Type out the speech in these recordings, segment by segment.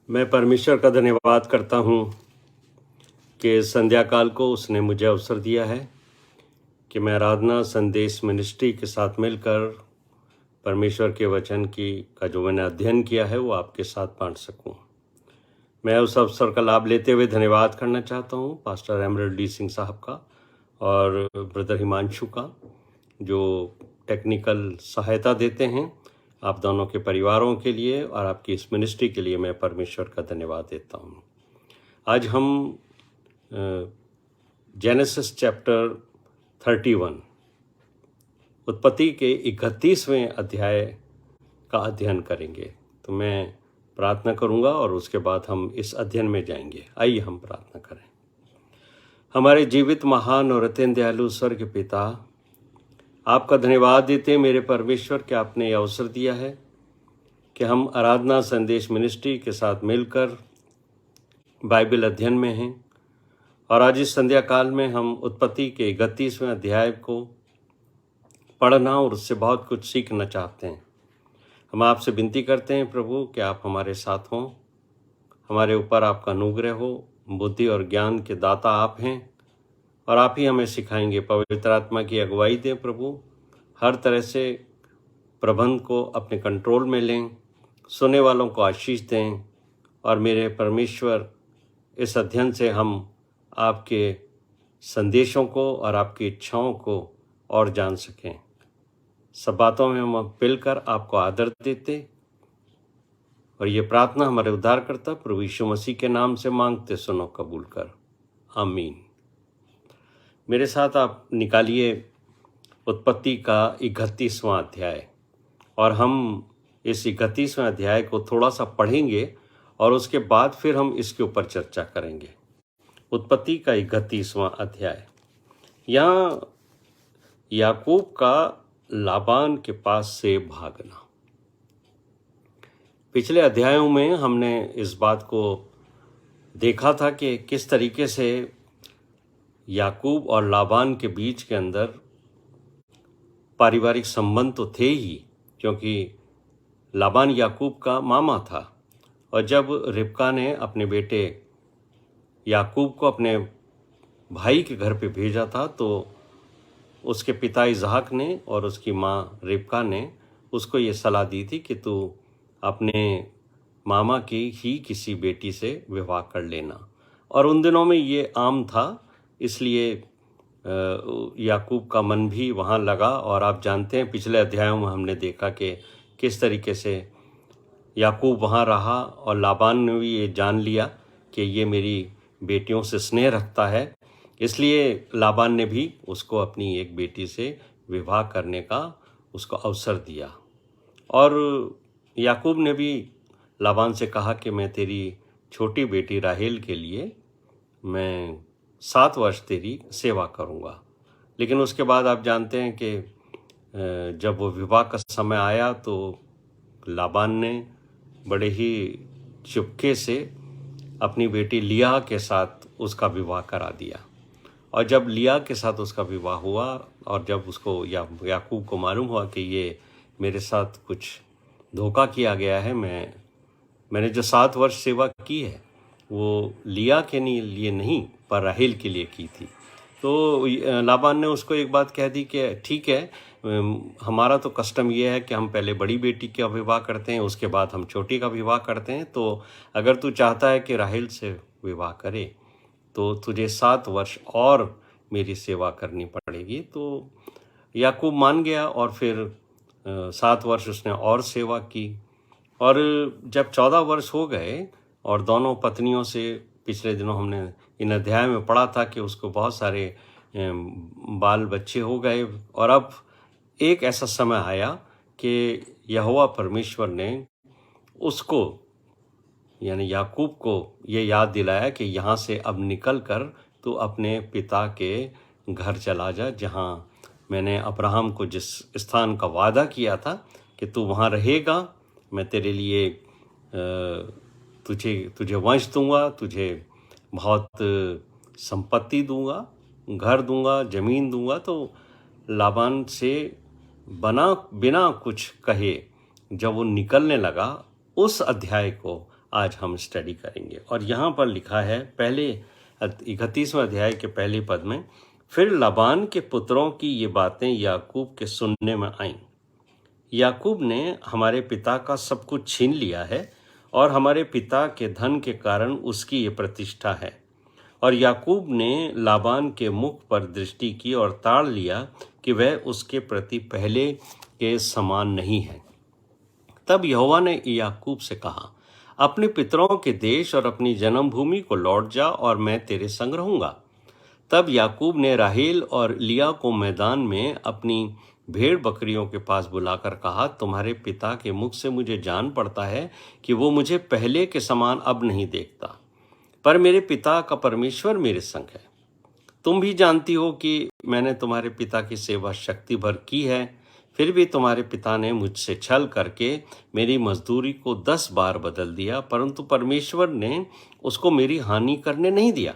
मैं परमेश्वर का धन्यवाद करता हूँ कि संध्या काल को उसने मुझे अवसर दिया है कि मैं आराधना संदेश मिनिस्ट्री के साथ मिलकर परमेश्वर के वचन का जो मैंने अध्ययन किया है वो आपके साथ बांट सकूं। मैं उस अवसर का लाभ लेते हुए धन्यवाद करना चाहता हूँ पास्टर एमरल्ड डी सिंह साहब का और ब्रदर हिमांशु का, जो टेक्निकल सहायता देते हैं। आप दोनों के परिवारों के लिए और आपकी इस मिनिस्ट्री के लिए मैं परमेश्वर का धन्यवाद देता हूँ। आज हम जेनेसिस चैप्टर 31 उत्पत्ति के 31वें अध्याय का अध्ययन करेंगे। तो मैं प्रार्थना करूंगा और उसके बाद हम इस अध्ययन में जाएंगे। आइए हम प्रार्थना करें। हमारे जीवित महान और अत्यंत दयालु स्वर्ग पिता, आपका धन्यवाद देते मेरे परमेश्वर कि आपने ये अवसर दिया है कि हम आराधना संदेश मिनिस्ट्री के साथ मिलकर बाइबल अध्ययन में हैं और आज इस संध्या काल में हम उत्पत्ति के 31वें अध्याय को पढ़ना और उससे बहुत कुछ सीखना चाहते हैं। हम आपसे विनती करते हैं प्रभु कि आप हमारे साथ हों, हमारे ऊपर आपका अनुग्रह हो। बुद्धि और ज्ञान के दाता आप हैं और आप ही हमें सिखाएंगे। पवित्र आत्मा की अगुवाई दें प्रभु, हर तरह से प्रबंध को अपने कंट्रोल में लें, सुनने वालों को आशीष दें और मेरे परमेश्वर इस अध्ययन से हम आपके संदेशों को और आपकी इच्छाओं को और जान सकें। सब बातों में हम मिलकर आपको आदर देते और ये प्रार्थना हमारे उद्धारकर्ता प्रभु यीशु मसीह के नाम से मांगते, सुनो कबूल कर, आमीन। मेरे साथ आप निकालिए उत्पत्ति का 31वां अध्याय और हम इस 31वें अध्याय को थोड़ा सा पढ़ेंगे और उसके बाद फिर हम इसके ऊपर चर्चा करेंगे। उत्पत्ति का 31वां अध्याय। यहाँ याकूब का लाबान के पास से भागना। पिछले अध्यायों में हमने इस बात को देखा था कि किस तरीके से याकूब और लाबान के बीच के अंदर पारिवारिक संबंध तो थे ही, क्योंकि लाबान याकूब का मामा था। और जब रिबका ने अपने बेटे याकूब को अपने भाई के घर पे भेजा था तो उसके पिता इसहाक ने और उसकी माँ रिबका ने उसको ये सलाह दी थी कि तू अपने मामा की ही किसी बेटी से विवाह कर लेना। और उन दिनों में ये आम था, इसलिए याकूब का मन भी वहाँ लगा। और आप जानते हैं पिछले अध्यायों में हमने देखा कि किस तरीके से याकूब वहाँ रहा और लाबान ने भी ये जान लिया कि ये मेरी बेटियों से स्नेह रखता है, इसलिए लाबान ने भी उसको अपनी एक बेटी से विवाह करने का उसको अवसर दिया। और याकूब ने भी लाबान से कहा कि मैं तेरी छोटी बेटी राहेल के लिए मैं 7 वर्ष तेरी सेवा करूँगा। लेकिन उसके बाद आप जानते हैं कि जब वो विवाह का समय आया तो लाबान ने बड़े ही चुपके से अपनी बेटी लिया के साथ उसका विवाह करा दिया। और जब लिया के साथ उसका विवाह हुआ और जब उसको याकूब को मालूम हुआ कि ये मेरे साथ कुछ धोखा किया गया है, मैंने जो 7 वर्ष सेवा की है वो लिया के लिए नहीं पर राहेल के लिए की थी। तो लाबान ने उसको एक बात कह दी कि ठीक है, हमारा तो कस्टम ये है कि हम पहले बड़ी बेटी का विवाह करते हैं, उसके बाद हम छोटी का विवाह करते हैं। तो अगर तू चाहता है कि राहेल से विवाह करे तो तुझे 7 वर्ष और मेरी सेवा करनी पड़ेगी। तो याकूब मान गया और फिर 7 वर्ष उसने और सेवा की। और जब 14 वर्ष हो गए और दोनों पत्नियों से, पिछले दिनों हमने इन अध्याय में पढ़ा था कि उसको बहुत सारे बाल बच्चे हो गए। और अब एक ऐसा समय आया कि यहोवा परमेश्वर ने उसको यानी याकूब को ये याद दिलाया कि यहाँ से अब निकल कर तू अपने पिता के घर चला जा, जहाँ मैंने अब्राहम को जिस स्थान का वादा किया था कि तू वहाँ रहेगा, मैं तेरे लिए तुझे वंश दूंगा, तुझे बहुत संपत्ति दूंगा, घर दूंगा, ज़मीन दूंगा। तो लाबान से बिना कुछ कहे जब वो निकलने लगा, उस अध्याय को आज हम स्टडी करेंगे। और यहाँ पर लिखा है पहले 31वें अध्याय के पहले पद में, फिर लाबान के पुत्रों की ये बातें याकूब के सुनने में आईं। याकूब ने हमारे पिता का सब कुछ छीन लिया है और हमारे पिता के धन के कारण उसकी ये प्रतिष्ठा है। और याकूब ने लाबान के मुख पर दृष्टि की और ताड़ लिया कि वह उसके प्रति पहले के समान नहीं है। तब यहोवा ने याकूब से कहा, अपने पितरों के देश और अपनी जन्मभूमि को लौट जा और मैं तेरे संग रहूंगा। तब याकूब ने राहेल और लिया को मैदान में अपनी भेड़ बकरियों के पास बुलाकर कहा, तुम्हारे पिता के मुख से मुझे जान पड़ता है कि वो मुझे पहले के समान अब नहीं देखता, पर मेरे पिता का परमेश्वर मेरे संग है। तुम भी जानती हो कि मैंने तुम्हारे पिता की सेवा शक्ति भर की है, फिर भी तुम्हारे पिता ने मुझसे छल करके मेरी मजदूरी को 10 बार बदल दिया, परंतु परमेश्वर ने उसको मेरी हानि करने नहीं दिया।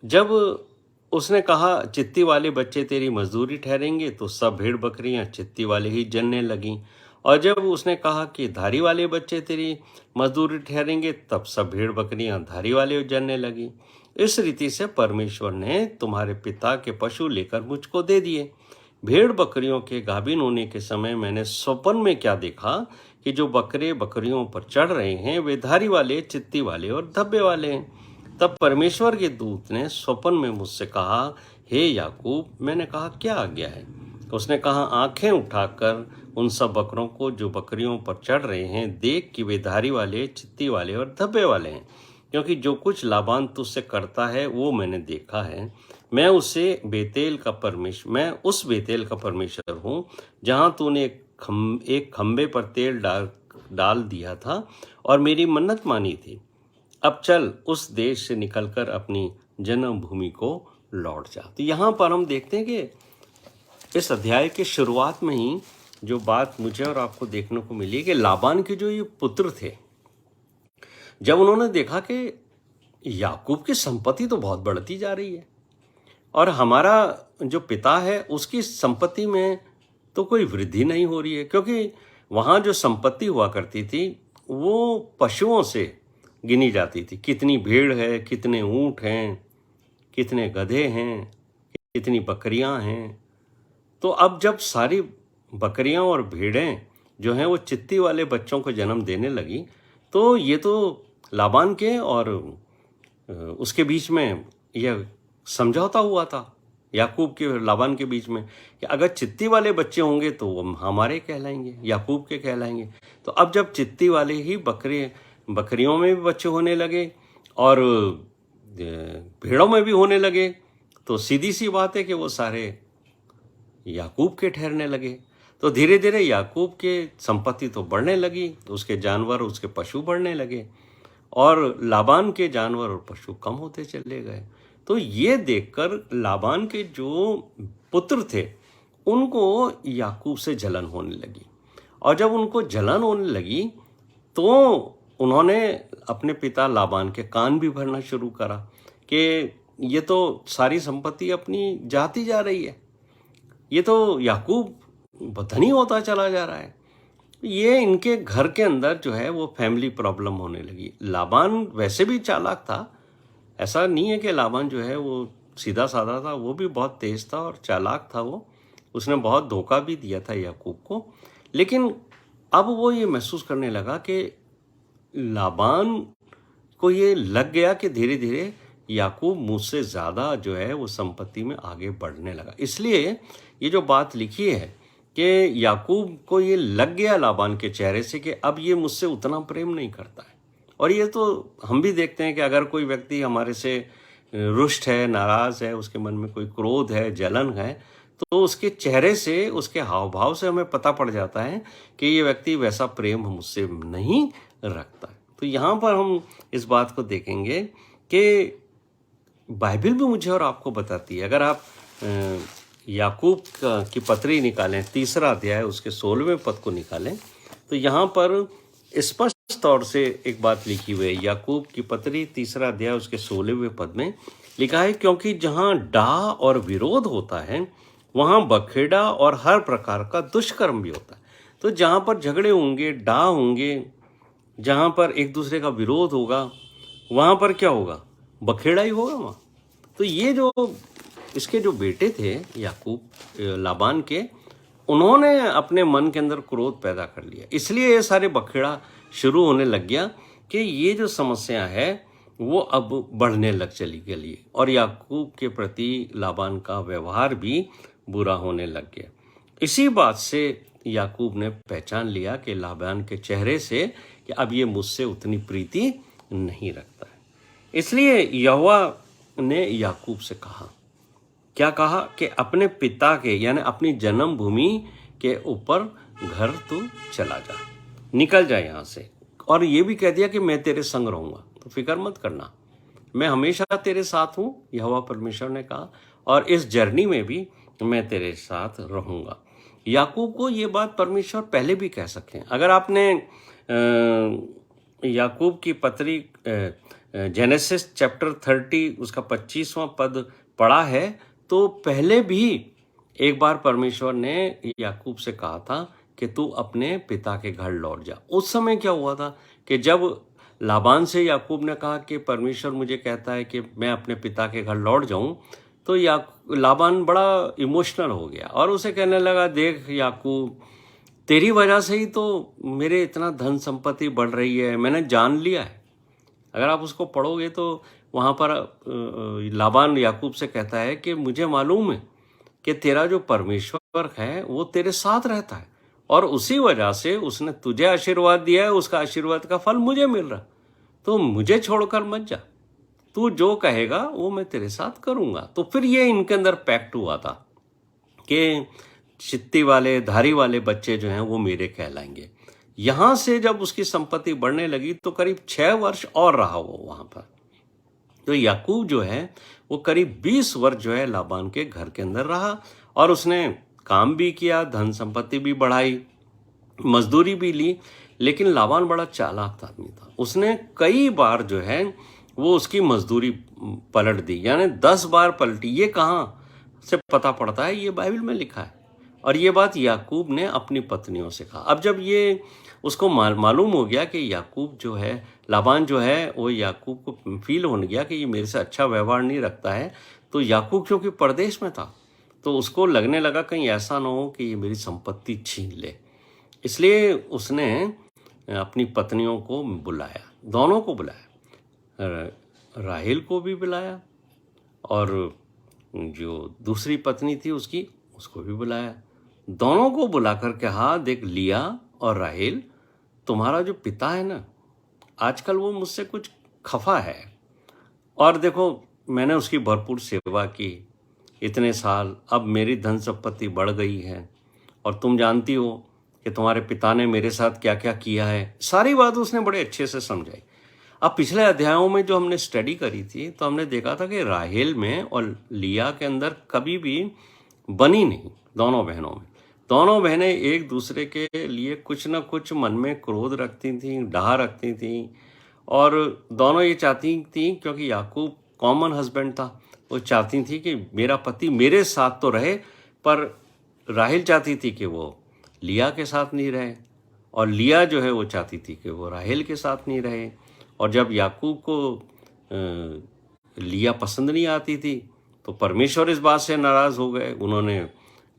जब उसने कहा, चित्ती वाले बच्चे तेरी मजदूरी ठहरेंगे, तो सब भेड़ बकरियां चित्ती वाले ही जनने लगीं। और जब उसने कहा कि धारी वाले बच्चे तेरी मजदूरी ठहरेंगे, तब सब भेड़ बकरियां धारी वाले जनने लगी। इस रीति से परमेश्वर ने तुम्हारे पिता के पशु लेकर मुझको दे दिए। भेड़ बकरियों के गाभिन होने के समय मैंने स्वप्न में क्या देखा कि जो बकरे बकरियों पर चढ़ रहे हैं वे धारी वाले, चित्ती वाले और धब्बे वाले हैं। तब परमेश्वर के दूत ने स्वप्न में मुझसे कहा, हे याकूब। मैंने कहा, क्या आज्ञा है? उसने कहा, आंखें उठाकर उन सब बकरों को जो बकरियों पर चढ़ रहे हैं देख कि वे धारी वाले, चित्ती वाले और धब्बे वाले हैं, क्योंकि जो कुछ लाबान तुझसे करता है वो मैंने देखा है। मैं उस बेतेल का परमेश्वर हूँ जहाँ तूने एक खंबे पर तेल डाल दिया था और मेरी मन्नत मानी थी। अब चल उस देश से निकलकर अपनी जन्मभूमि को लौट जा। तो यहाँ पर हम देखते हैं कि इस अध्याय के शुरुआत में ही जो बात मुझे और आपको देखने को मिली कि लाबान के जो ये पुत्र थे, जब उन्होंने देखा कि याकूब की संपत्ति तो बहुत बढ़ती जा रही है और हमारा जो पिता है उसकी संपत्ति में तो कोई वृद्धि नहीं हो रही है, क्योंकि वहाँ जो संपत्ति हुआ करती थी वो पशुओं से गिनी जाती थी। कितनी भेड़ है, कितने ऊंट हैं, कितने गधे हैं, कितनी बकरियां हैं। तो अब जब सारी बकरियां और भेड़ें जो हैं वो चित्ती वाले बच्चों को जन्म देने लगी, तो ये तो लाबान के और उसके बीच में यह समझौता हुआ था, याकूब के लाबान के बीच में, कि अगर चित्ती वाले बच्चे होंगे तो वो हमारे कहलाएंगे, याकूब के कहलाएंगे। तो अब जब चित्ती वाले ही बकरियों में भी बच्चे होने लगे और भेड़ों में भी होने लगे, तो सीधी सी बात है कि वो सारे याकूब के ठहरने लगे। तो धीरे धीरे याकूब के संपत्ति तो बढ़ने लगी, तो उसके जानवर, उसके पशु बढ़ने लगे और लाबान के जानवर और पशु कम होते चले गए। तो ये देखकर लाबान के जो पुत्र थे उनको याकूब से जलन होने लगी, और जब उनको जलन होने लगी तो उन्होंने अपने पिता लाबान के कान भी भरना शुरू करा कि ये तो सारी संपत्ति अपनी जाती जा रही है, ये तो याकूब धनी होता चला जा रहा है। ये इनके घर के अंदर जो है वो फैमिली प्रॉब्लम होने लगी। लाबान वैसे भी चालाक था, ऐसा नहीं है कि लाबान जो है वो सीधा साधा था, वो भी बहुत तेज था और चालाक था। उसने बहुत धोखा भी दिया था याकूब को, लेकिन अब वो ये महसूस करने लगा कि लाबान को ये लग गया कि धीरे धीरे याकूब मुझसे ज़्यादा जो है वो संपत्ति में आगे बढ़ने लगा। इसलिए ये जो बात लिखी है कि याकूब को ये लग गया लाबान के चेहरे से कि अब ये मुझसे उतना प्रेम नहीं करता है। और ये तो हम भी देखते हैं कि अगर कोई व्यक्ति हमारे से रुष्ट है, नाराज़ है, उसके मन में कोई क्रोध है, जलन है, तो उसके चेहरे से, उसके हाव भाव से हमें पता पड़ जाता है कि ये व्यक्ति वैसा प्रेम मुझसे नहीं रखता है। तो यहाँ पर हम इस बात को देखेंगे कि बाइबल भी मुझे और आपको बताती है। अगर आप याकूब की पत्री निकालें, 3 अध्याय उसके 16वें पद को निकालें, तो यहाँ पर स्पष्ट तौर से एक बात लिखी हुई है। याकूब की पत्री 3 अध्याय उसके 16वें पद में लिखा है, क्योंकि जहाँ डाह और विरोध होता है वहाँ बखेड़ा और हर प्रकार का दुष्कर्म भी होता है। तो जहाँ पर झगड़े होंगे, डाह होंगे, जहाँ पर एक दूसरे का विरोध होगा, वहाँ पर क्या होगा? बखेड़ा ही होगा वहाँ। तो ये जो इसके जो बेटे थे याकूब, लाबान के, उन्होंने अपने मन के अंदर क्रोध पैदा कर लिया, इसलिए ये सारे बखेड़ा शुरू होने लग गया कि ये जो समस्या है वो अब बढ़ने लग चली गई और याकूब के प्रति लाबान का व्यवहार भी बुरा होने लग गया। इसी बात से याकूब ने पहचान लिया कि लाबान के चेहरे से कि अब ये मुझसे उतनी प्रीति नहीं रखता है। इसलिए यहोवा ने याकूब से कहा, क्या कहा? कि अपने पिता के यानी अपनी जन्मभूमि के ऊपर घर तू चला जा, निकल जा यहाँ से। और ये भी कह दिया कि मैं तेरे संग रहूंगा, तो फिक्र मत करना, मैं हमेशा तेरे साथ हूँ, यहोवा परमेश्वर ने कहा, और इस जर्नी में भी मैं तेरे साथ रहूंगा। याकूब को ये बात परमेश्वर पहले भी कह सकते हैं। अगर आपने याकूब की पत्री जेनेसिस चैप्टर 30 उसका 25वां पद पढ़ा है, तो पहले भी एक बार परमेश्वर ने याकूब से कहा था कि तू अपने पिता के घर लौट जा। उस समय क्या हुआ था कि जब लाबान से याकूब ने कहा कि परमेश्वर मुझे कहता है कि मैं अपने पिता के घर लौट जाऊं, तो लाबान बड़ा इमोशनल हो गया और उसे कहने लगा, देख याकूब, तेरी वजह से ही तो मेरे इतना धन संपत्ति बढ़ रही है, मैंने जान लिया है। अगर आप उसको पढ़ोगे तो वहाँ पर लाबान याकूब से कहता है कि मुझे मालूम है कि तेरा जो परमेश्वर है वो तेरे साथ रहता है और उसी वजह से उसने तुझे आशीर्वाद दिया है, उसका आशीर्वाद का फल मुझे मिल रहा, तो मुझे छोड़कर मत जा, तू जो कहेगा वो मैं तेरे साथ करूँगा। तो फिर ये इनके अंदर पैक्ट हुआ था कि चित्ती वाले धारी वाले बच्चे जो हैं वो मेरे कहलाएंगे। यहाँ से जब उसकी संपत्ति बढ़ने लगी तो करीब 6 वर्ष और रहा वो वहाँ पर। तो याकूब जो है वो करीब 20 वर्ष जो है लाबान के घर के अंदर रहा और उसने काम भी किया, धन संपत्ति भी बढ़ाई, मजदूरी भी ली। लेकिन लाबान बड़ा चालाक आदमी था, उसने कई बार जो है वो उसकी मजदूरी पलट दी, यानी 10 बार पलटी। ये कहाँ से पता पड़ता है? ये बाइबल में लिखा है। और ये बात याकूब ने अपनी पत्नियों से कहा। अब जब ये उसको मालूम हो गया कि याकूब जो है, लाबान जो है, वो याकूब को फील होने गया कि ये मेरे से अच्छा व्यवहार नहीं रखता है, तो याकूब क्योंकि परदेश में था तो उसको लगने लगा कहीं ऐसा ना हो कि ये मेरी संपत्ति छीन ले। इसलिए उसने अपनी पत्नियों को बुलाया, दोनों को बुलाया, राहेल को भी बुलाया और जो दूसरी पत्नी थी उसकी, उसको भी बुलाया। दोनों को बुला कर के, हाँ देख लिया और राहेल, तुम्हारा जो पिता है ना, आजकल वो मुझसे कुछ खफा है और देखो मैंने उसकी भरपूर सेवा की इतने साल, अब मेरी धन संपत्ति बढ़ गई है और तुम जानती हो कि तुम्हारे पिता ने मेरे साथ क्या क्या किया है। सारी बात उसने बड़े अच्छे से समझाई। अब पिछले अध्यायों में जो हमने स्टडी करी थी तो हमने देखा था कि राहेल में और लिया के अंदर कभी भी बनी नहीं, दोनों बहनों में। दोनों बहनें एक दूसरे के लिए कुछ ना कुछ मन में क्रोध रखती थीं, डाह रखती थीं और दोनों ये चाहती थीं, क्योंकि याकूब कॉमन हस्बैंड था, वो चाहती थी कि मेरा पति मेरे साथ तो रहे, पर राहेल चाहती थी कि वो लिया के साथ नहीं रहे और लिया जो है वो चाहती थी कि वो राहेल के साथ नहीं रहे। और जब याकूब को लिया पसंद नहीं आती थी तो परमेश्वर इस बात से नाराज़ हो गए। उन्होंने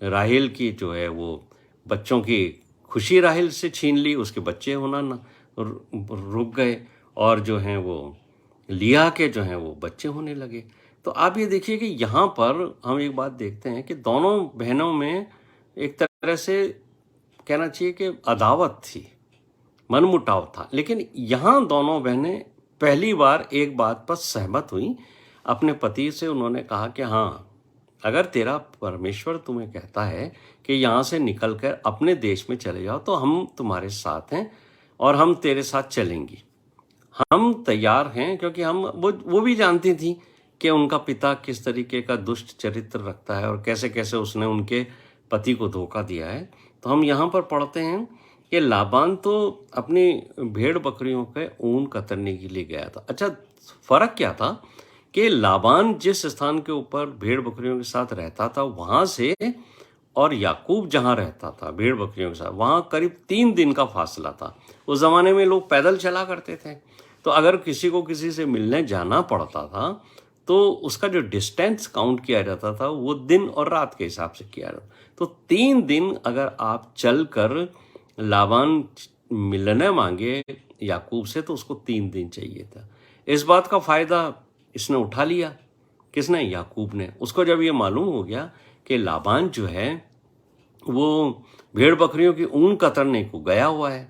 राहेल की जो है वो बच्चों की खुशी राहेल से छीन ली, उसके बच्चे होना ना रुक गए और जो हैं वो लिया के जो हैं वो बच्चे होने लगे। तो आप ये देखिए कि यहाँ पर हम एक बात देखते हैं कि दोनों बहनों में एक तरह से कहना चाहिए कि अदावत थी, मनमुटाव था। लेकिन यहाँ दोनों बहनें पहली बार एक बात पर सहमत हुई अपने पति से। उन्होंने कहा कि हाँ, अगर तेरा परमेश्वर तुम्हें कहता है कि यहाँ से निकलकर अपने देश में चले जाओ तो हम तुम्हारे साथ हैं और हम तेरे साथ चलेंगी, हम तैयार हैं। क्योंकि हम वो भी जानती थी कि उनका पिता किस तरीके का दुष्ट चरित्र रखता है और कैसे कैसे उसने उनके पति को धोखा दिया है। तो हम यहाँ पर पढ़ते हैं कि लाबान तो अपनी भेड़ बकरियों के ऊन कतरने के लिए गया था। अच्छा, फ़र्क क्या था कि लाबान जिस स्थान के ऊपर भेड़ बकरियों के साथ रहता था वहां से और याकूब जहां रहता था भेड़ बकरियों के साथ, वहां करीब 3 दिन का फासला था। उस जमाने में लोग पैदल चला करते थे, तो अगर किसी को किसी से मिलने जाना पड़ता था तो उसका जो डिस्टेंस काउंट किया जाता था वो दिन और रात के हिसाब से किया जाता। तो 3 दिन अगर आप चल कर लाबान मिलने मांगे याकूब से तो उसको 3 दिन चाहिए था। इस बात का फायदा इसने उठा लिया। किसने? याकूब ने। उसको जब ये मालूम हो गया कि लाबान जो है वो भेड़ बकरियों की ऊन कतरने को गया हुआ है,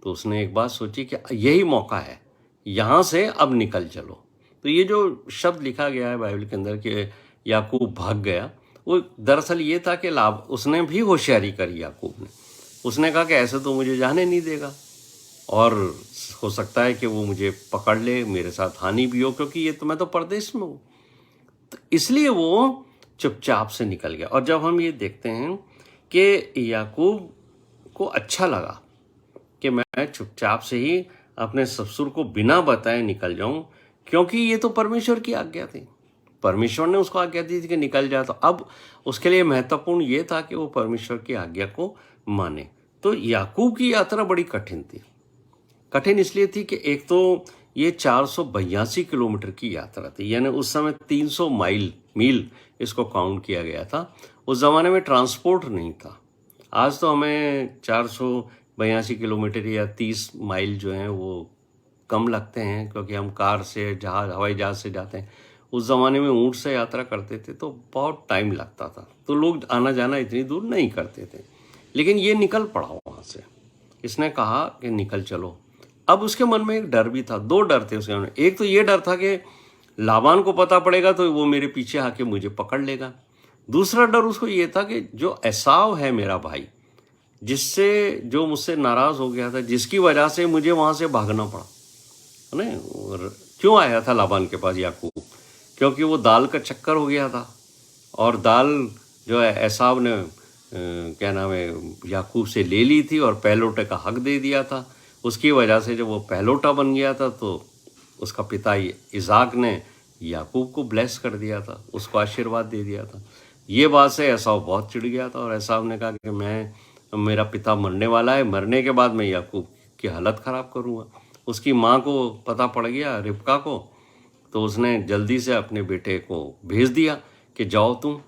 तो उसने एक बात सोची कि यही मौका है, यहाँ से अब निकल चलो। तो ये जो शब्द लिखा गया है बाइबल के अंदर कि याकूब भाग गया, वो दरअसल ये था कि उसने भी होशियारी करी। याकूब ने उसने कहा कि ऐसे तो मुझे जाने नहीं देगा और हो सकता है कि वो मुझे पकड़ ले, मेरे साथ हानि भी हो, क्योंकि ये तो मैं तो परदेश में हूँ। तो इसलिए वो चुपचाप से निकल गया। और जब हम ये देखते हैं कि याकूब को अच्छा लगा कि मैं चुपचाप से ही अपने ससुर को बिना बताए निकल जाऊं, क्योंकि ये तो परमेश्वर की आज्ञा थी। परमेश्वर ने उसको आज्ञा दी थी कि निकल जा, तो अब उसके लिए महत्वपूर्ण ये था कि वो परमेश्वर की आज्ञा को माने। तो याकूब की यात्रा बड़ी कठिन थी। कठिन इसलिए थी कि एक तो ये 482 किलोमीटर की यात्रा थी, यानी उस समय 300 मील इसको काउंट किया गया था। उस ज़माने में ट्रांसपोर्ट नहीं था। आज तो हमें 482 किलोमीटर या 30 माइल जो हैं वो कम लगते हैं, क्योंकि हम कार से, जहाज, हवाई जहाज से जाते हैं। उस ज़माने में ऊँट से यात्रा करते थे तो बहुत टाइम लगता था, तो लोग आना जाना इतनी दूर नहीं करते थे। लेकिन ये निकल पड़ा वहाँ से। इसने कहा कि निकल चलो। अब उसके मन में एक डर भी था, 2 डर थे उसके मन में। एक तो ये डर था कि लाबान को पता पड़ेगा तो वो मेरे पीछे आके मुझे पकड़ लेगा। दूसरा डर उसको ये था कि जो एसाव है मेरा भाई, जो मुझसे नाराज हो गया था, जिसकी वजह से मुझे वहां से भागना पड़ा, है ना। और क्यों आया था लाबान के पास याकूब? क्योंकि वो दाल का चक्कर हो गया था, और दाल जो है एसाव ने क्या नाम है याकूब से ले ली थी और पहलौठे का हक दे दिया था। उसकी वजह से जब वो पहलौठा बन गया था तो उसका पिता इसाक ने याकूब को ब्लेस कर दिया था, उसको आशीर्वाद दे दिया था। ये बात से एसाव बहुत चिढ़ गया था और एसाव ने कहा कि मेरा पिता मरने वाला है, मरने के बाद मैं याकूब की हालत ख़राब करूँगा। उसकी माँ को पता पड़ गया, रिबका को, तो उसने जल्दी से अपने बेटे को भेज दिया कि जाओ तुम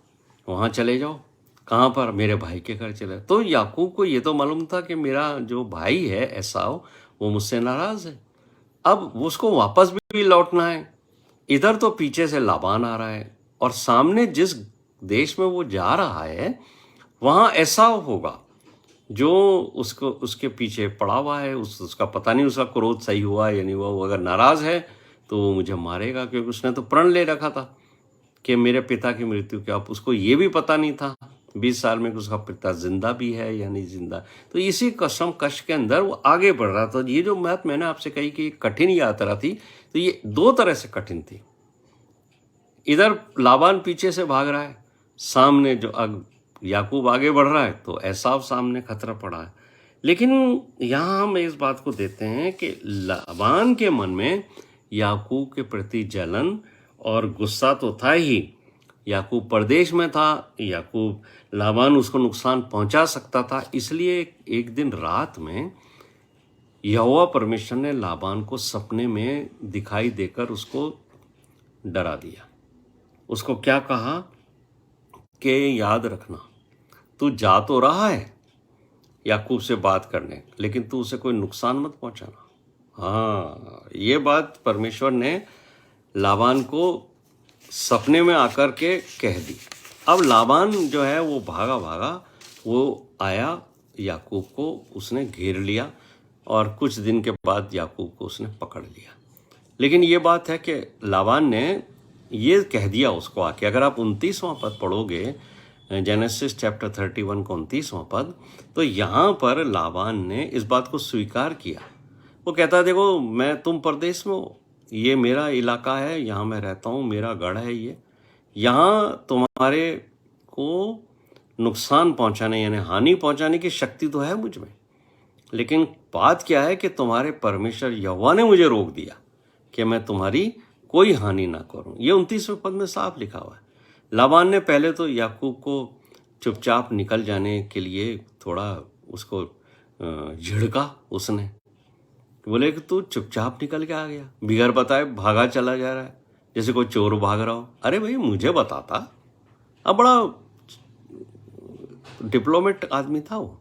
वहाँ चले जाओ। कहाँ पर? मेरे भाई के घर चले। तो याकूब को ये तो मालूम था कि मेरा जो भाई है एसाव वो मुझसे नाराज़ है, अब उसको वापस भी लौटना है। इधर तो पीछे से लाबान आ रहा है और सामने जिस देश में वो जा रहा है वहाँ एसाव होगा जो उसके पीछे पड़ा हुआ है। उसका पता नहीं उसका क्रोध सही हुआ या नहीं हुआ। वो अगर नाराज़ है तो वो मुझे मारेगा, क्योंकि उसने तो प्रण ले रखा था कि मेरे पिता की मृत्यु के। अब उसको ये भी पता नहीं था 20 साल में कि उसका पिता जिंदा भी है या नहीं जिंदा। तो इसी कसम कश के अंदर वो आगे बढ़ रहा था। ये जो बात मैंने आपसे कही कि कठिन यात्रा थी, तो ये 2 तरह से कठिन थी। इधर लाबान पीछे से भाग रहा है, सामने जो याकूब आगे बढ़ रहा है, तो एसाव सामने खतरा पड़ा है। लेकिन यहाँ हम इस बात को देते हैं कि लाबान के मन में याकूब के प्रति जलन और गुस्सा तो था ही। याकूब परदेश में था, याकूब लाबान उसको नुकसान पहुंचा सकता था। इसलिए एक दिन रात में यहोवा परमेश्वर ने लाबान को सपने में दिखाई देकर उसको डरा दिया। उसको क्या कहा कि याद रखना, तू जा तो रहा है याकूब से बात करने, लेकिन तू उसे कोई नुकसान मत पहुंचाना। हाँ, ये बात परमेश्वर ने लाबान को सपने में आकर के कह दी। अब लाबान जो है वो भागा, वो आया, याकूब को उसने घेर लिया और कुछ दिन के बाद याकूब को उसने पकड़ लिया। लेकिन ये बात है कि लाबान ने ये कह दिया उसको आके, अगर आप 29वां पद पढ़ोगे, जेनेसिस चैप्टर 31 का 29वां पद, तो यहाँ पर लाबान ने इस बात को स्वीकार किया। वो कहता, देखो मैं तुम परदेश में हो, ये मेरा इलाका है, यहाँ मैं रहता हूँ, मेरा गढ़ है ये, यहाँ तुम्हारे को नुकसान पहुँचाने यानी हानि पहुँचाने की शक्ति तो है मुझ में, लेकिन बात क्या है कि तुम्हारे परमेश्वर यहोवा ने मुझे रोक दिया कि मैं तुम्हारी कोई हानि ना करूं। ये 29वें पद में साफ लिखा हुआ है। लाबान ने पहले तो याकूब को चुपचाप निकल जाने के लिए थोड़ा उसको झिड़का उसने, बोले कि तू चुपचाप निकल के आ गया, बिगर बताए भागा चला जा रहा है जैसे कोई चोर भाग रहा हो। अरे भाई मुझे बताता। अब बड़ा डिप्लोमेट आदमी था वो।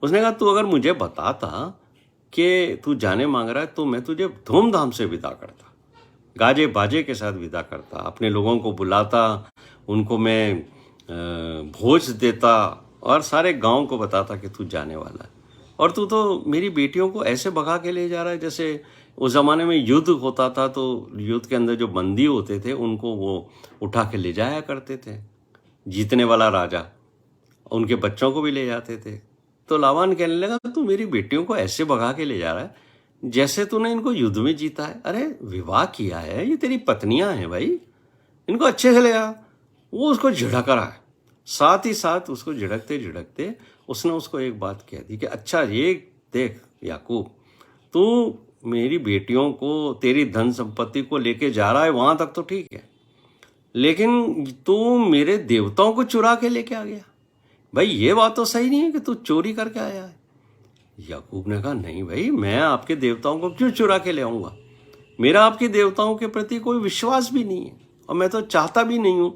उसने कहा तू अगर मुझे बताता कि तू जाने मांग रहा है तो मैं तुझे धूमधाम से विदा करता, गाजे बाजे के साथ विदा करता, अपने लोगों को बुलाता, उनको मैं भोज देता और सारे गांव को बताता कि तू जाने वाला है। और तू तो मेरी बेटियों को ऐसे भगा के ले जा रहा है जैसे उस ज़माने में युद्ध होता था तो युद्ध के अंदर जो बंदी होते थे उनको वो उठा के ले जाया करते थे, जीतने वाला राजा उनके बच्चों को भी ले जाते थे। तो लाबान कहने लगा तू मेरी बेटियों को ऐसे भगा के ले जा रहा है जैसे तूने इनको युद्ध में जीता है। अरे विवाह किया है, ये तेरी पत्नियां हैं भाई, इनको अच्छे से ले आ। वो उसको झिड़क रहा है। साथ ही साथ उसको झिड़कते झिड़कते उसने उसको एक बात कह दी कि अच्छा ये देख याकूब, तू मेरी बेटियों को, तेरी धन संपत्ति को लेके जा रहा है, वहां तक तो ठीक है, लेकिन तू मेरे देवताओं को चुरा के लेके आ गया। भाई ये बात तो सही नहीं है कि तू चोरी करके आया है। याकूब ने कहा नहीं भाई, मैं आपके देवताओं को क्यों चुरा के ले आऊंगा, मेरा आपके देवताओं के प्रति कोई विश्वास भी नहीं है और मैं तो चाहता भी नहीं हूं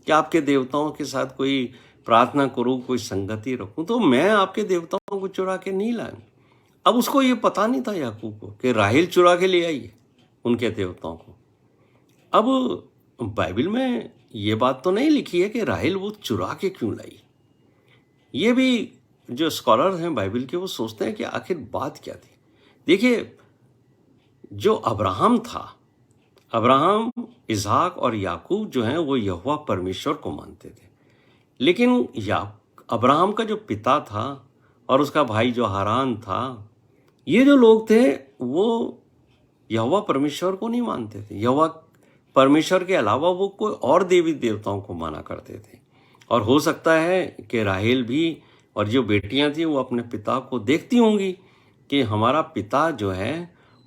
कि आपके देवताओं के साथ कोई प्रार्थना करूं, कोई संगति रखूं, तो मैं आपके देवताओं को चुरा के नहीं लाऊं। अब उसको ये पता नहीं था याकूब को कि राहेल चुरा के ले आई है उनके देवताओं को। अब बाइबल में ये बात तो नहीं लिखी है कि राहेल वो चुरा के क्यों लाई। ये भी जो स्कॉलर हैं बाइबल के वो सोचते हैं कि आखिर बात क्या थी। देखिए जो अब्राहम था, अब्राहम, इसहाक और याकूब जो हैं वो यहोवा परमेश्वर को मानते थे, लेकिन अब्राहम का जो पिता था और उसका भाई जो हारान था, ये जो लोग थे वो यहोवा परमेश्वर को नहीं मानते थे। यहोवा परमेश्वर के अलावा वो कोई और देवी देवताओं को माना करते थे। और हो सकता है कि राहेल भी और जो बेटियां थी वो अपने पिता को देखती होंगी कि हमारा पिता जो है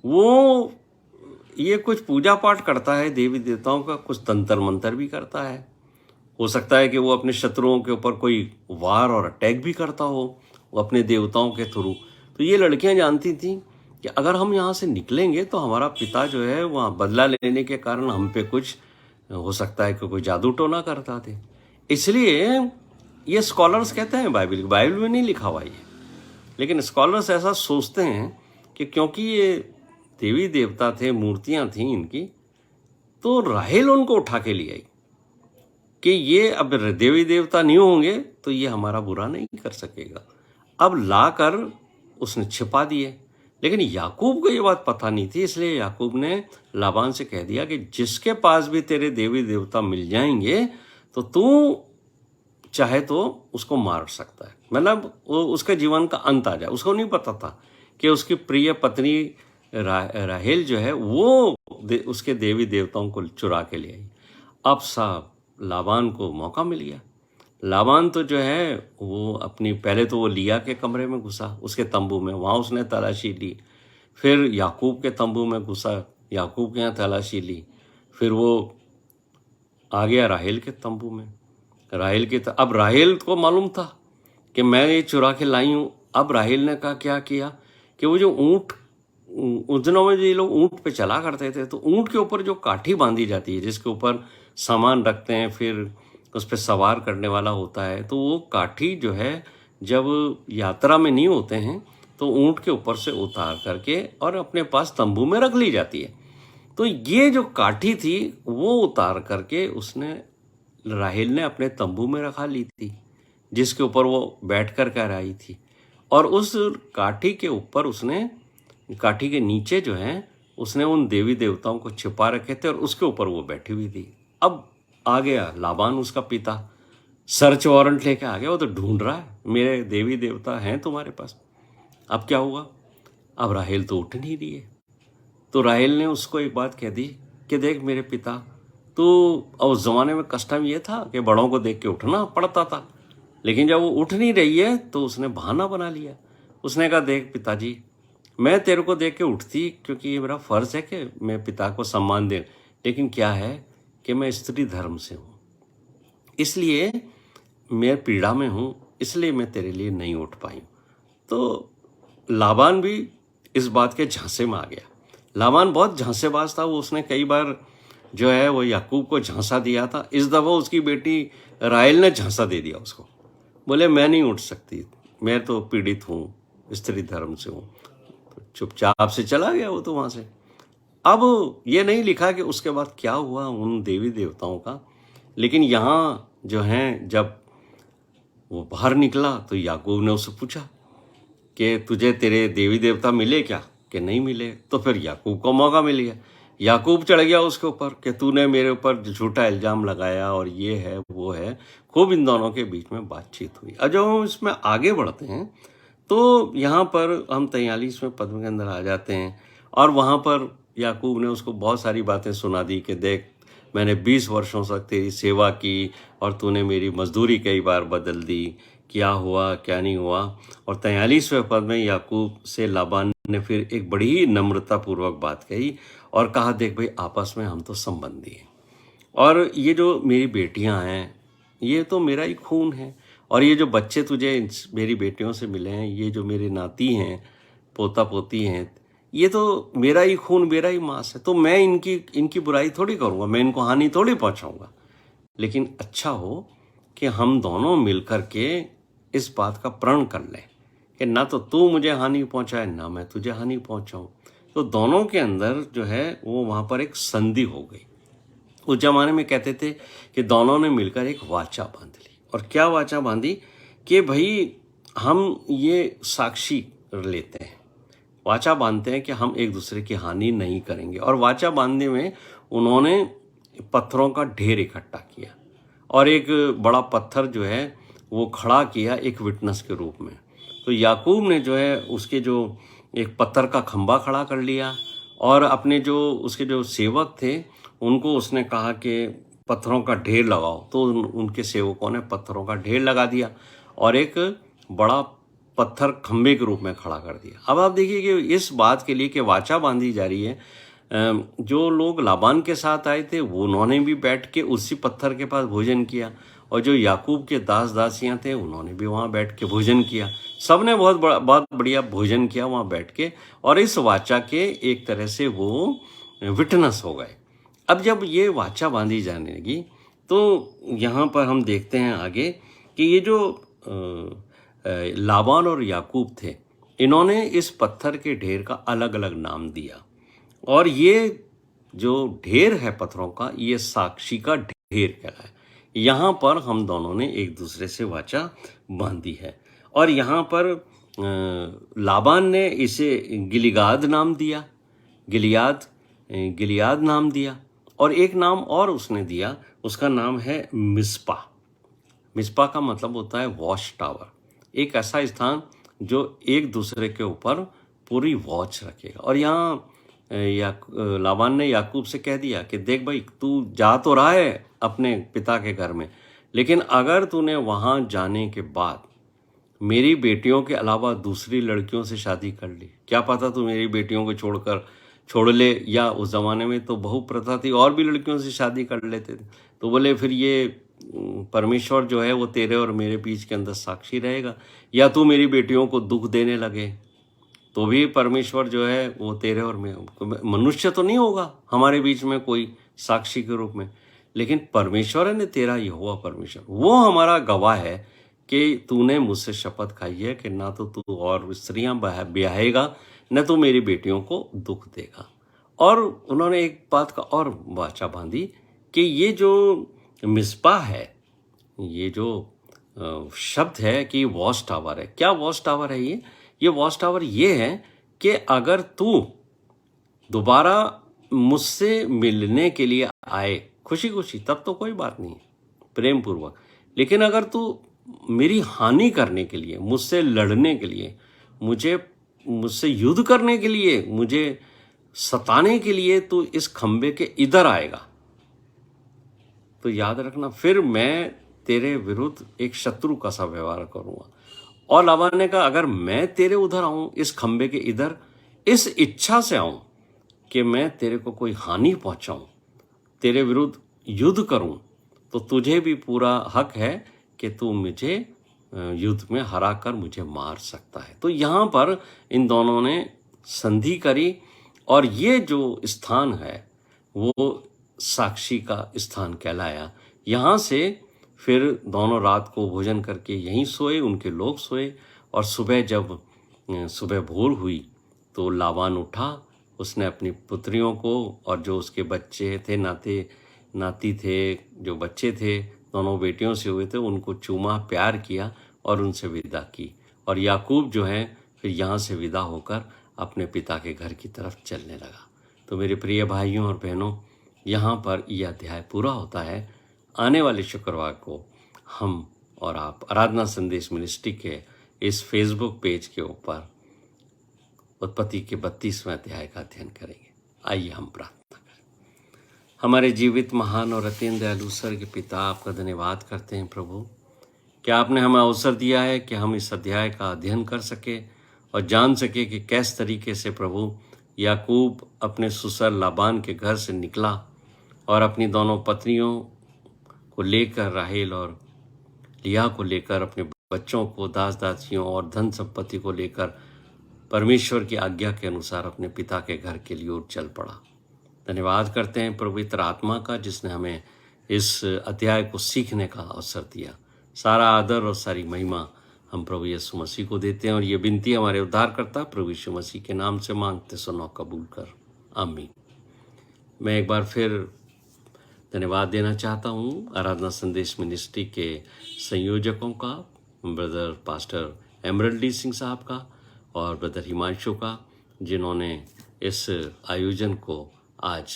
वो ये कुछ पूजा पाठ करता है देवी देवताओं का, कुछ तंत्र मंत्र भी करता है। हो सकता है कि वो अपने शत्रुओं के ऊपर कोई वार और अटैक भी करता हो वो अपने देवताओं के थ्रू। तो ये लड़कियां जानती थी कि अगर हम यहाँ से निकलेंगे तो हमारा पिता जो है वहाँ बदला लेने के कारण हम पे कुछ हो सकता है कि कोई जादू टोना करता थे। इसलिए ये स्कॉलर्स कहते हैं, बाइबल में नहीं लिखा हुआ ये, लेकिन स्कॉलर्स ऐसा सोचते हैं कि क्योंकि ये देवी देवता थे, मूर्तियां थीं इनकी, तो राहेल उनको उठा के ले आई कि ये अब देवी देवता नहीं होंगे तो ये हमारा बुरा नहीं कर सकेगा। अब लाकर उसने छिपा दिए। लेकिन याकूब को ये बात पता नहीं थी, इसलिए याकूब ने लाबान से कह दिया कि जिसके पास भी तेरे देवी देवता मिल जाएंगे तो तू चाहे तो उसको मार सकता है, मतलब उसके जीवन का अंत आ जाए। उसको नहीं पता था कि उसकी प्रिय पत्नी राहेल जो है वो उसके देवी देवताओं को चुरा के ले आई। अब साहब लाबान को मौका मिल गया। लाबान तो जो है वो अपनी, पहले तो वो लिया के कमरे में घुसा, उसके तंबू में, वहाँ उसने तलाशी ली। फिर याकूब के तंबू में घुसा, याकूब के यहाँ तलाशी ली। फिर वो आ गया राहेल के तंबू में, राहेल के अब राहेल को मालूम था कि मैं ये चुरा के लाई हूँ। अब राहेल ने कहा क्या किया कि वो जो ऊँट, उस दिनों में जो ये लोग ऊँट पे चला करते थे, तो ऊँट के ऊपर जो काठी बांधी जाती है जिसके ऊपर सामान रखते हैं, फिर उस पर सवार करने वाला होता है, तो वो काठी जो है जब यात्रा में नहीं होते हैं तो ऊँट के ऊपर से उतार करके और अपने पास तंबू में रख ली जाती है। तो ये जो काठी थी वो उतार करके उसने, राहेल ने अपने तंबू में रखा ली थी जिसके ऊपर वो बैठ कर कर आई थी। और उस काठी के ऊपर उसने, काठी के नीचे जो है उसने उन देवी देवताओं को छिपा रखे थे और उसके ऊपर वो बैठी हुई थी। अब आ गया लाबान, उसका पिता, सर्च वारंट लेके आ गया। वो तो ढूंढ रहा है मेरे देवी देवता हैं तुम्हारे पास। अब क्या हुआ, अब राहेल तो उठ नहीं रही है। तो राहेल ने उसको एक बात कह दी कि देख मेरे पिता, तो उस ज़माने में कस्टम ये था कि बड़ों को देख के उठना पड़ता था, लेकिन जब वो उठ नहीं रही है तो उसने बहाना बना लिया। उसने कहा देख पिताजी, मैं तेरे को देख के उठती क्योंकि ये मेरा फ़र्ज़ है कि मैं पिता को सम्मान दे, लेकिन क्या है कि मैं स्त्री धर्म से हूँ, इसलिए मैं पीड़ा में हूँ, इसलिए मैं तेरे लिए नहीं उठ पाई हूँ। तो लाबान भी इस बात के झांसे में आ गया। लाबान बहुत झांसेबाज था, वो उसने कई बार जो है वो याकूब को झांसा दिया था। इस दफ़ा उसकी बेटी राहेल ने झांसा दे दिया उसको। बोले मैं नहीं उठ सकती, मैं तो पीड़ित हूँ, स्त्री धर्म से हूँ। तो चुपचाप से चला गया वो तो वहाँ से। अब ये नहीं लिखा कि उसके बाद क्या हुआ उन देवी देवताओं का, लेकिन यहाँ जो हैं जब वो बाहर निकला तो याकूब ने उससे पूछा कि तुझे तेरे देवी देवता मिले क्या, कि नहीं मिले। तो फिर याकूब को मौका मिल गया, याकूब चढ़ गया उसके ऊपर कि तूने मेरे ऊपर झूठा इल्ज़ाम लगाया और ये है वो है। खूब इन दोनों के बीच में बातचीत हुई। अब जब हम इसमें आगे बढ़ते हैं तो यहाँ पर हम 43वें पद के अंदर आ जाते हैं और वहाँ पर याकूब ने उसको बहुत सारी बातें सुना दी कि देख, मैंने 20 वर्षों तक तेरी सेवा की और तूने मेरी मजदूरी कई बार बदल दी, क्या हुआ क्या नहीं हुआ। और 43वें पद में याकूब से लाबान ने फिर एक बड़ी नम्रतापूर्वक बात कही और कहा, देख भाई, आपस में हम तो संबंधी हैं और ये जो मेरी बेटियां हैं ये तो मेरा ही खून है, और ये जो बच्चे तुझे मेरी बेटियों से मिले हैं, ये जो मेरे नाती हैं, पोता पोती हैं, ये तो मेरा ही खून मेरा ही मांस है। तो मैं इनकी बुराई थोड़ी करूँगा, मैं इनको हानि थोड़ी पहुँचाऊँगा। लेकिन अच्छा हो कि हम दोनों मिलकर के इस बात का प्रण कर लें कि ना तो तू मुझे हानि पहुँचाए ना मैं तुझे हानि पहुँचाऊँ। तो दोनों के अंदर जो है वो वहाँ पर एक संधि हो गई। उस जमाने में कहते थे कि दोनों ने मिलकर एक वाचा बांध ली। और क्या वाचा बांधी कि भाई हम ये साक्षी लेते हैं, वाचा बांधते हैं कि हम एक दूसरे की हानि नहीं करेंगे। और वाचा बांधने में उन्होंने पत्थरों का ढेर इकट्ठा किया और एक बड़ा पत्थर जो है वो खड़ा किया एक विटनेस के रूप में। तो याकूब ने जो है उसके जो एक पत्थर का खंबा खड़ा कर लिया और अपने जो उसके जो सेवक थे उनको उसने कहा कि पत्थरों का ढेर लगाओ। तो उनके सेवकों ने पत्थरों का ढेर लगा दिया और एक बड़ा पत्थर खंबे के रूप में खड़ा कर दिया। अब आप देखिए कि इस बात के लिए कि वाचा बांधी जा रही है। जो लोग लाबान के साथ आए थे वो उन्होंने भी बैठ के उसी पत्थर के पास भोजन किया और जो याकूब के दास दासियां थे उन्होंने भी वहाँ बैठ के भोजन किया। सबने बहुत बढ़िया भोजन किया वहाँ बैठ के और इस वाचा के एक तरह से वो विटनेस हो गए। अब जब ये वाचा बांधी जाने लगी तो यहाँ पर हम देखते हैं आगे कि ये जो लाबान और याकूब थे इन्होंने इस पत्थर के ढेर का अलग अलग नाम दिया और ये जो ढेर है पत्थरों का ये साक्षी का ढेर कहलाए। यहाँ पर हम दोनों ने एक दूसरे से वाचा बांधी है और यहाँ पर लाबान ने इसे गिलियाद नाम दिया, गिलियाद नाम दिया और एक नाम और उसने दिया, उसका नाम है मिस्पा। मिस्पा का मतलब होता है वॉच टावर, एक ऐसा स्थान जो एक दूसरे के ऊपर पूरी वॉच रखेगा। और यहाँ लाबान ने याकूब से कह दिया कि देख भाई, तू जा तो रहा है अपने पिता के घर में, लेकिन अगर तूने वहाँ जाने के बाद मेरी बेटियों के अलावा दूसरी लड़कियों से शादी कर ली, क्या पता तू मेरी बेटियों को छोड़ ले, या उस ज़माने में तो बहु प्रथा थी और भी लड़कियों से शादी कर लेते थे। तो बोले फिर ये परमेश्वर जो है वो तेरे और मेरे बीच के अंदर साक्षी रहेगा, या तू मेरी बेटियों को दुख देने लगे तो भी परमेश्वर जो है वो तेरे और मनुष्य तो नहीं होगा हमारे बीच में कोई साक्षी के रूप में, लेकिन परमेश्वर ने तेरा यहोवा परमेश्वर वो हमारा गवाह है कि तूने मुझसे शपथ खाई है कि ना तो तू और स्त्रियां ब्याहेगा न तो मेरी बेटियों को दुख देगा। और उन्होंने एक बात का और वाचा बांधी कि ये जो मिस्पा है, ये जो शब्द है कि वॉच टावर है। क्या वॉच टावर है ये वॉच टावर ये है कि अगर तू दोबारा मुझसे मिलने के लिए आए खुशी खुशी तब तो कोई बात नहीं, प्रेम पूर्वक, लेकिन अगर तू मेरी हानि करने के लिए, मुझसे लड़ने के लिए, मुझसे युद्ध करने के लिए, मुझे सताने के लिए तू इस खंबे के इधर आएगा तो याद रखना फिर मैं तेरे विरुद्ध एक शत्रु का सा व्यवहार करूंगा। और लाबान ने कहा अगर मैं तेरे उधर आऊं इस खंबे के इधर, इस इच्छा से आऊं कि मैं तेरे को कोई हानि पहुंचाऊं, तेरे विरुद्ध युद्ध करूं तो तुझे भी पूरा हक है कि तू मुझे युद्ध में हरा कर मुझे मार सकता है। तो यहाँ पर इन दोनों ने संधि करी और ये जो स्थान है वो साक्षी का स्थान कहलाया। यहाँ से फिर दोनों रात को भोजन करके यहीं सोए, उनके लोग सोए। और सुबह जब सुबह भोर हुई तो लाबान उठा, उसने अपनी पुत्रियों को और जो उसके बच्चे थे, नाती थे, जो बच्चे थे, दोनों बेटियों से हुए थे, उनको चूमा, प्यार किया और उनसे विदा की। और याकूब जो है फिर यहाँ से विदा होकर अपने पिता के घर की तरफ चलने लगा। तो मेरे प्रिय भाइयों और बहनों, यहाँ पर यह अध्याय पूरा होता है। आने वाले शुक्रवार को हम और आप आराधना संदेश मिनिस्ट्री के इस फेसबुक पेज के ऊपर उत्पत्ति के 32वें अध्याय का अध्ययन करेंगे। आइए हम प्रार्थना करें। हमारे जीवित, महान और अत्यंत दयालु स्वर्गीय पिता, आपका धन्यवाद करते हैं प्रभु, कि आपने हमें अवसर दिया है कि हम इस अध्याय का अध्ययन कर सके और जान सके कि किस तरीके से प्रभु याकूब अपने ससुर लाबान के घर से निकला और अपनी दोनों पत्नियों को लेकर, राहेल और लिया को लेकर, अपने बच्चों को, दास दासियों और धन संपत्ति को लेकर परमेश्वर की आज्ञा के अनुसार अपने पिता के घर के लिए ओर चल पड़ा। धन्यवाद करते हैं पवित्र आत्मा का, जिसने हमें इस अध्याय को सीखने का अवसर दिया। सारा आदर और सारी महिमा हम प्रभु यीशु मसीह को देते हैं और ये विनती हमारे उद्धारकर्ता प्रभु यीशु मसीह के नाम से मांगते, सुनो, कबूल कर, आमीन। मैं एक बार फिर धन्यवाद देना चाहता हूँ आराधना संदेश मिनिस्ट्री के संयोजकों का, ब्रदर पास्टर एमरल्डी सिंह साहब का और ब्रदर हिमांशु का, जिन्होंने इस आयोजन को आज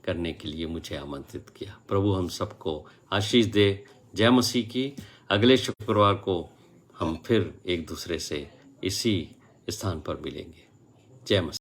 करने के लिए मुझे आमंत्रित किया। प्रभु हम सबको आशीष दे। जय मसीह की। अगले शुक्रवार को हम फिर एक दूसरे से इसी स्थान पर मिलेंगे। जय मसीह।